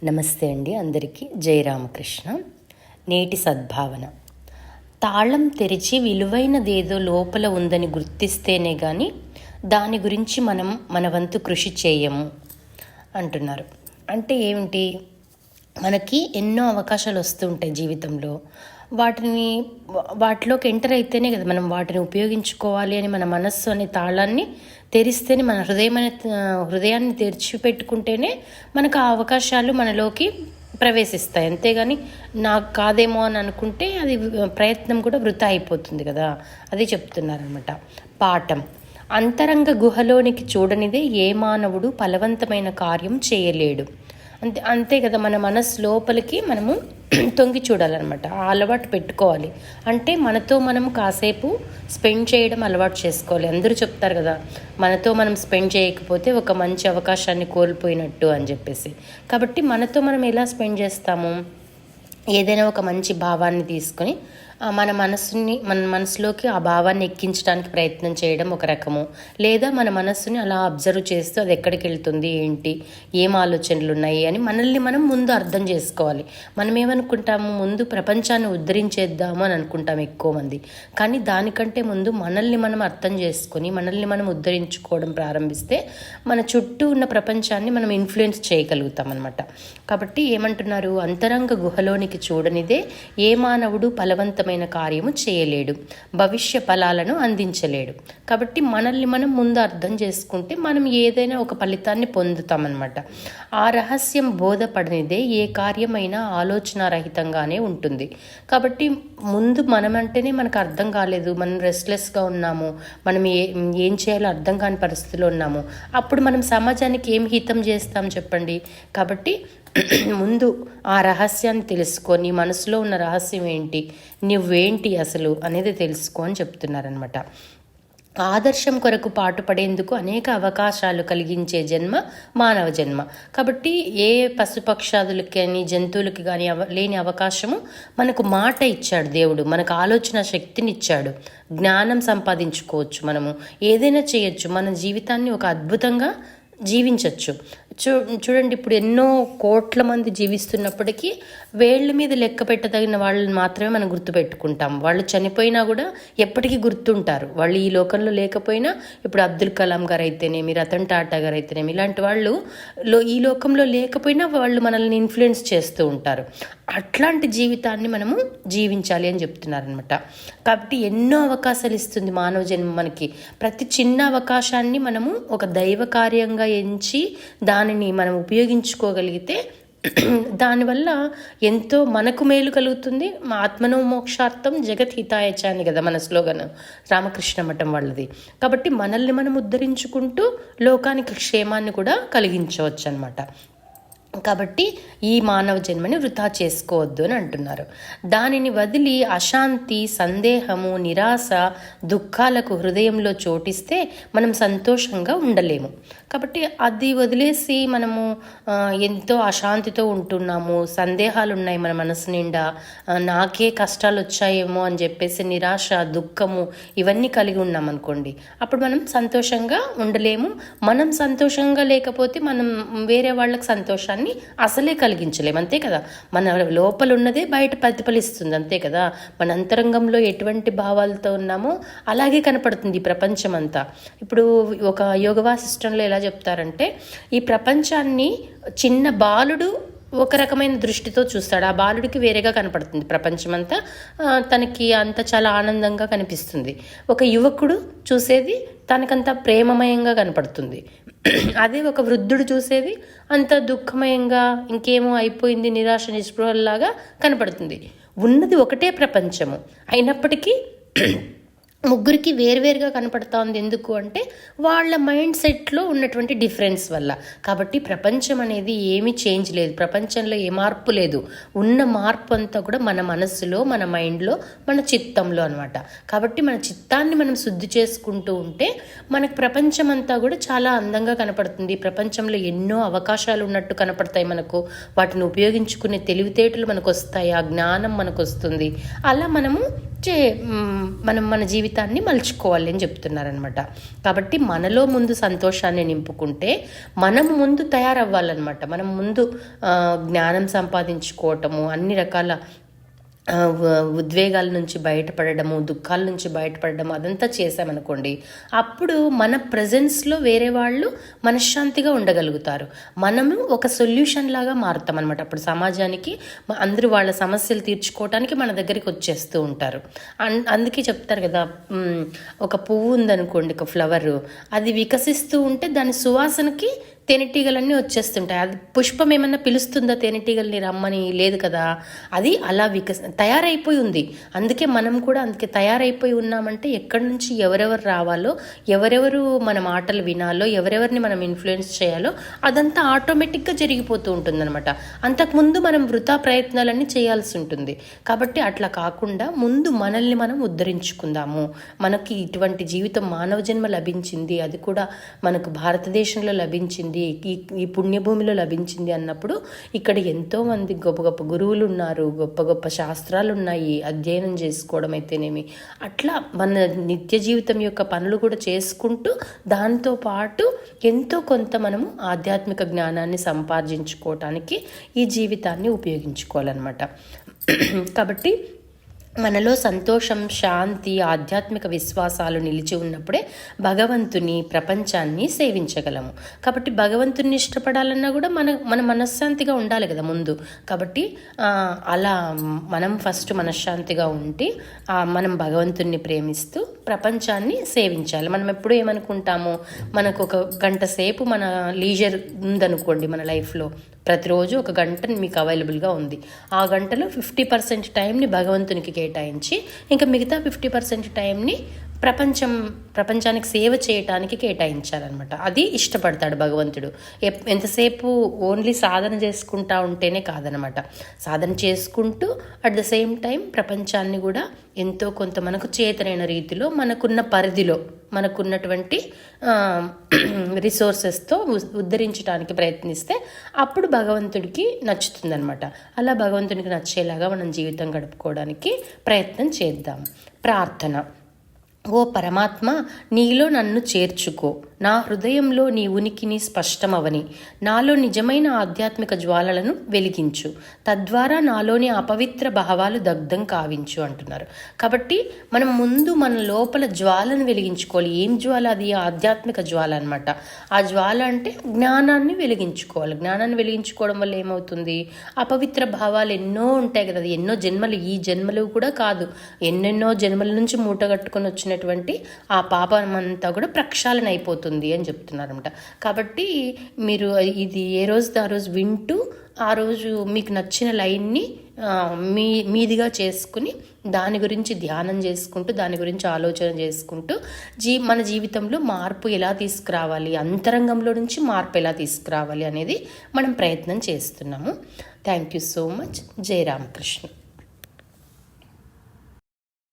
నమస్తే అండి, అందరికీ జై రామకృష్ణ. నేటి సద్భావన. తాళం తెరిచి విలువైనదేదో లోపల ఉందని గుర్తిస్తేనే కానీ దాని గురించి మనం మన వంతు కృషి చేయము అంటున్నారు. అంటే ఏమిటి? మనకి ఎన్నో అవకాశాలు వస్తుంటాయి జీవితంలో. వాటిలోకి ఎంటర్ అయితేనే కదా మనం వాటిని ఉపయోగించుకోవాలి అని మన మనస్సు అనే తాళాన్ని తెరిస్తేనే, మన హృదయాన్ని తెరిచిపెట్టుకుంటేనే మనకు ఆ అవకాశాలు మనలోకి ప్రవేశిస్తాయి. అంతేగాని నాకు కాదేమో అని అనుకుంటే అది ప్రయత్నం కూడా వృధా అయిపోతుంది కదా. అది చెప్తున్నారనమాట. పాఠం: అంతరంగ గుహలోనికి చూడనిదే ఏ మానవుడు ఫలవంతమైన కార్యం చేయలేడు. అంతే కదా, మన మనసు లోపలికి మనము తొంగి చూడాలన్నమాట. ఆ అలవాటు పెట్టుకోవాలి. అంటే మనతో మనం కాసేపు స్పెండ్ చేయడం అలవాటు చేసుకోవాలి. అందరూ చెప్తారు కదా, మనతో మనం స్పెండ్ చేయకపోతే ఒక మంచి అవకాశాన్ని కోల్పోయినట్టు అని చెప్పేసి. కాబట్టి మనతో మనం ఎలా స్పెండ్ చేస్తాము? ఏదైనా ఒక మంచి భావాన్ని తీసుకొని మన మనసులోకి ఆ భావాన్ని ఎక్కించడానికి ప్రయత్నం చేయడం ఒక రకము. లేదా మన మనస్సుని అలా అబ్జర్వ్ చేస్తూ అది ఎక్కడికి వెళ్తుంది, ఏంటి, ఏం ఆలోచనలు ఉన్నాయి అని మనల్ని మనం ముందు అర్థం చేసుకోవాలి. మనం ఏమనుకుంటాము, ముందు ప్రపంచాన్ని ఉద్ధరించేద్దాము అని అనుకుంటాం ఎక్కువ మంది. కానీ దానికంటే ముందు మనల్ని మనం అర్థం చేసుకొని మనల్ని మనం ఉద్ధరించుకోవడం ప్రారంభిస్తే మన చుట్టూ ఉన్న ప్రపంచాన్ని మనం ఇన్ఫ్లుయెన్స్ చేయగలుగుతాం అనమాట. కాబట్టి ఏమంటున్నారు? అంతరంగ గుహలోనికి చూడనిదే ఏ మానవుడు ఫలవంతమైన కార్యము చేయలేడు, భవిష్య ఫలాలను అందించలేడు. కాబట్టి మనల్ని మనం ముందు అర్థం చేసుకుంటే మనం ఏదైనా ఒక ఫలితాన్ని పొందుతామన్నమాట. ఆ రహస్యం బోధపడనిదే ఏ కార్యమైనా ఆలోచనారహితంగానే ఉంటుంది. కాబట్టి ముందు మనం అంటేనే మనకు అర్థం కాలేదు, మనం రెస్ట్లెస్గా ఉన్నాము, మనం ఏం చేయాలో అర్థం కాని పరిస్థితిలో ఉన్నాము. అప్పుడు మనం సమాజానికి ఏం హితం చేస్తాం చెప్పండి? కాబట్టి ముందు ఆ రహస్యాన్ని తెలుసుకొని, మనసులో ఉన్న రహస్యం ఏంటి, నువ్వేంటి అసలు అనేది తెలుసుకో అని చెప్తున్నారనమాట. ఆదర్శం కొరకు పాటుపడేందుకు అనేక అవకాశాలు కలిగించే జన్మ మానవ జన్మ. కాబట్టి ఏ పశుపక్షాదులకి కానీ జంతువులకి కానీ లేని అవకాశము మనకు మాట ఇచ్చాడు దేవుడు. మనకు ఆలోచన శక్తిని ఇచ్చాడు. జ్ఞానం సంపాదించుకోవచ్చు, మనము ఏదైనా చేయొచ్చు, మన జీవితాన్ని ఒక అద్భుతంగా జీవించవచ్చు. చూడండి, ఇప్పుడు ఎన్నో కోట్ల మంది జీవిస్తున్నప్పటికీ వేళ్ళ మీద లెక్క పెట్టదగిన వాళ్ళని మాత్రమే మనం గుర్తుపెట్టుకుంటాం. వాళ్ళు చనిపోయినా కూడా ఎప్పటికీ గుర్తుంటారు. వాళ్ళు ఈ లోకంలో లేకపోయినా, ఇప్పుడు అబ్దుల్ కలాం గారు అయితేనేమి, రతన్ టాటా గారు అయితేనేమి, ఇలాంటి వాళ్ళు ఈ లోకంలో లేకపోయినా వాళ్ళు మనల్ని ఇన్ఫ్లుయెన్స్ చేస్తూ ఉంటారు. అట్లాంటి జీవితాన్ని మనము జీవించాలి అని చెప్తున్నారనమాట. కాబట్టి ఎన్నో అవకాశాలు ఇస్తుంది మానవ జన్మ మనకి. ప్రతి చిన్న అవకాశాన్ని మనము ఒక దైవ కార్యంగా ఎంచి దానిని మనం ఉపయోగించుకోగలిగితే దానివల్ల ఎంతో మనకు మేలు కలుగుతుంది. మా ఆత్మనో మోక్షార్థం జగత్ హితాయచ అని కదా మన స్లోగన్, రామకృష్ణ మఠం వాళ్ళది. కాబట్టి మనల్ని మనం ఉద్ధరించుకుంటూ లోకానికి క్షేమాన్ని కూడా కలిగించవచ్చు అనమాట. కాబట్టి ఈ మానవ జన్మని వృధా చేసుకోవద్దు అని అంటున్నారు. దానిని వదిలి అశాంతి, సందేహము, నిరాశ, దుఃఖాలకు హృదయంలో చోటిస్తే మనం సంతోషంగా ఉండలేము. కాబట్టి అది వదిలేసి మనము ఎంతో అశాంతితో ఉంటున్నాము, సందేహాలు ఉన్నాయి మన మనసు నిండా, నాకే కష్టాలు వచ్చాయేమో అని చెప్పేసి నిరాశ, దుఃఖము ఇవన్నీ కలిగి ఉన్నాం అనుకోండి, అప్పుడు మనం సంతోషంగా ఉండలేము. మనం సంతోషంగా లేకపోతే మనం వేరే వాళ్ళకి సంతోషాన్ని అసలే కలిగించలేము. అంతే కదా, మన లోపల ఉన్నదే బయట ప్రతిఫలిస్తుంది. అంతే కదా, మన అంతరంగంలో ఎటువంటి భావాలతో ఉన్నామో అలాగే కనపడుతుంది ఈ ప్రపంచం అంతా. ఇప్పుడు ఒక యోగ వాసిష్టంలో ఎలా చెప్తారంటే, ఈ ప్రపంచాన్ని చిన్న బాలుడు ఒక రకమైన దృష్టితో చూస్తాడు. ఆ బాలుడికి వేరేగా కనపడుతుంది ప్రపంచమంతా, తనకి అంత చాలా ఆనందంగా కనిపిస్తుంది. ఒక యువకుడు చూసేది తనకంత ప్రేమమయంగా కనపడుతుంది. అదే ఒక వృద్ధుడు చూసేది అంత దుఃఖమయంగా, ఇంకేమో అయిపోయింది, నిరాశ నిస్పృహల్లాగా కనపడుతుంది. ఉన్నది ఒకటే ప్రపంచము అయినప్పటికీ ముగ్గురికి వేరువేరుగా కనపడతా ఉంది. ఎందుకు అంటే వాళ్ళ మైండ్ సెట్లో ఉన్నటువంటి డిఫరెన్స్ వల్ల. కాబట్టి ప్రపంచం అనేది ఏమీ చేంజ్ లేదు, ప్రపంచంలో ఏ మార్పు లేదు. ఉన్న మార్పు అంతా కూడా మన మనస్సులో, మన మైండ్లో, మన చిత్తంలో అనమాట. కాబట్టి మన చిత్తాన్ని మనం శుద్ధి చేసుకుంటూ ఉంటే మనకు ప్రపంచం అంతా కూడా చాలా అందంగా కనపడుతుంది. ప్రపంచంలో ఎన్నో అవకాశాలు ఉన్నట్టు కనపడతాయి మనకు. వాటిని ఉపయోగించుకునే తెలివితేటలు మనకు వస్తాయి, ఆ జ్ఞానం మనకు వస్తుంది. అలా మనము మనం మన జీవితాన్ని మలుచుకోవాలి అని చెప్తున్నారనమాట. కాబట్టి మనలో ముందు సంతోషాన్ని నింపుకుంటే మనం ముందు తయారవ్వాలన్నమాట. మనం ముందు జ్ఞానం సంపాదించుకోవటము, అన్ని రకాల ఉద్వేగాల నుంచి బయటపడము, దుఃఖాల నుంచి బయటపడము, అదంతా చేసామనుకోండి, అప్పుడు మన ప్రజెన్స్లో వేరే వాళ్ళు మనశ్శాంతిగా ఉండగలుగుతారు. మనము ఒక సొల్యూషన్ లాగా మారుతాం అనమాట. అప్పుడు సమాజానికి అందరూ వాళ్ళ సమస్యలు తీర్చుకోవటానికి మన దగ్గరికి వచ్చేస్తూ ఉంటారు. అందుకే చెప్తారు కదా, ఒక పువ్వు ఉందనుకోండి, ఒక ఫ్లవరు, అది వికసిస్తూ ఉంటే దాని సువాసనకి తేనెటీగలన్నీ వచ్చేస్తుంటాయి. అది పుష్పం ఏమన్నా పిలుస్తుందా తేనెటీగల్ని రమ్మని? లేదు కదా. అది అలా తయారైపోయి ఉంది. అందుకే మనం కూడా అందుకే తయారైపోయి ఉన్నామంటే ఎక్కడి నుంచి ఎవరెవరు రావాలో, ఎవరెవరు మన మాటలు వినాలో, ఎవరెవరిని మనం ఇన్ఫ్లుయెన్స్ చేయాలో అదంతా ఆటోమేటిక్గా జరిగిపోతూ ఉంటుందన్నమాట. అంతకుముందు మనం వృథా ప్రయత్నాలన్నీ చేయాల్సి ఉంటుంది. కాబట్టి అట్లా కాకుండా ముందు మనల్ని మనం ఉద్ధరించుకుందాము. మనకి ఇటువంటి జీవితం, మానవ జన్మ లభించింది, అది కూడా మనకు భారతదేశంలో లభించింది, ఈ పుణ్యభూమిలో లభించింది అన్నప్పుడు ఇక్కడ ఎంతోమంది గొప్ప గొప్ప గురువులు ఉన్నారు, గొప్ప గొప్ప శాస్త్రాలు ఉన్నాయి, అధ్యయనం చేసుకోవడం అయితేనేమి, అట్లా మన నిత్య జీవితం యొక్క పనులు కూడా చేసుకుంటూ దాంతోపాటు ఎంతో కొంత మనము ఆధ్యాత్మిక జ్ఞానాన్ని సంపాదించుకోవటానికి ఈ జీవితాన్ని ఉపయోగించుకోవాలన్నమాట. కాబట్టి మనలో సంతోషం, శాంతి, ఆధ్యాత్మిక విశ్వాసాలు నిలిచి ఉన్నప్పుడే భగవంతుని, ప్రపంచాన్ని సేవించగలము. కాబట్టి భగవంతుని ఇష్టపడాలన్నా కూడా మన మనశ్శాంతిగా ఉండాలి కదా ముందు. కాబట్టి అలా మనం ఫస్ట్ మనశ్శాంతిగా ఉండి మనం భగవంతుని ప్రేమిస్తూ ప్రపంచాన్ని సేవించాలి. మనం ఎప్పుడు ఏమనుకుంటాము, మనకు ఒక గంట సేపు మన లీజర్ ఉందనుకోండి మన లైఫ్లో, ప్రతిరోజు ఒక గంట మీకు అవైలబుల్గా ఉంది. ఆ గంటలో 50% టైంని భగవంతునికి కేటాయించి ఇంకా మిగతా 50% టైంని ప్రపంచానికి సేవ చేయటానికి కేటాయించాలన్నమాట. అది ఇష్టపడతాడు భగవంతుడు. ఎంతసేపు ఓన్లీ సాధన చేసుకుంటా ఉంటేనే కాదనమాట. సాధన చేసుకుంటూ అట్ ద సేమ్ టైం ప్రపంచాన్ని కూడా ఎంతో కొంత మనకు చేతనైన రీతిలో, మనకున్న పరిధిలో, మనకున్నటువంటి రిసోర్సెస్తో ఉద్ధరించడానికి ప్రయత్నిస్తే అప్పుడు భగవంతుడికి నచ్చుతుందనమాట. అలా భగవంతుడికి నచ్చేలాగా మనం జీవితం గడుపుకోవడానికి ప్రయత్నం చేద్దాం. ప్రార్థన. ఓ పరమాత్మ, నీలో నన్ను చేర్చుకో. నా హృదయంలో నీ ఉనికిని స్పష్టమవని, నాలో నిజమైన ఆధ్యాత్మిక జ్వాలలను వెలిగించు. తద్వారా నాలోని అపవిత్ర భావాలు దగ్ధం కావించు అంటున్నారు. కాబట్టి మనం ముందు మన లోపల జ్వాలను వెలిగించుకోవాలి. ఏం జ్వాల? అది ఆధ్యాత్మిక జ్వాల అనమాట. ఆ జ్వాల అంటే జ్ఞానాన్ని వెలిగించుకోవాలి. జ్ఞానాన్ని వెలిగించుకోవడం వల్ల ఏమవుతుంది? అపవిత్ర భావాలు ఎన్నో ఉంటాయి కదా, అది ఎన్నో జన్మలు, ఈ జన్మలు కూడా కాదు, ఎన్నెన్నో జన్మల నుంచి మూటగట్టుకొని వచ్చినటువంటి ఆ పాపం అంతా కూడా ప్రక్షాళన అయిపోతుంది అని చెప్తున్నారనమాట. కాబట్టి మీరు ఇది ఏ రోజు ఆ రోజు వింటూ, ఆ రోజు మీకు నచ్చిన లైన్ని మీదిగా చేసుకుని దాని గురించి ధ్యానం చేసుకుంటూ, దాని గురించి ఆలోచన చేసుకుంటూ మన జీవితంలో మార్పు ఎలా తీసుకురావాలి, అంతరంగంలో నుంచి మార్పు ఎలా తీసుకురావాలి అనేది మనం ప్రయత్నం చేస్తున్నాము. Thank you so much. జై రామకృష్ణ.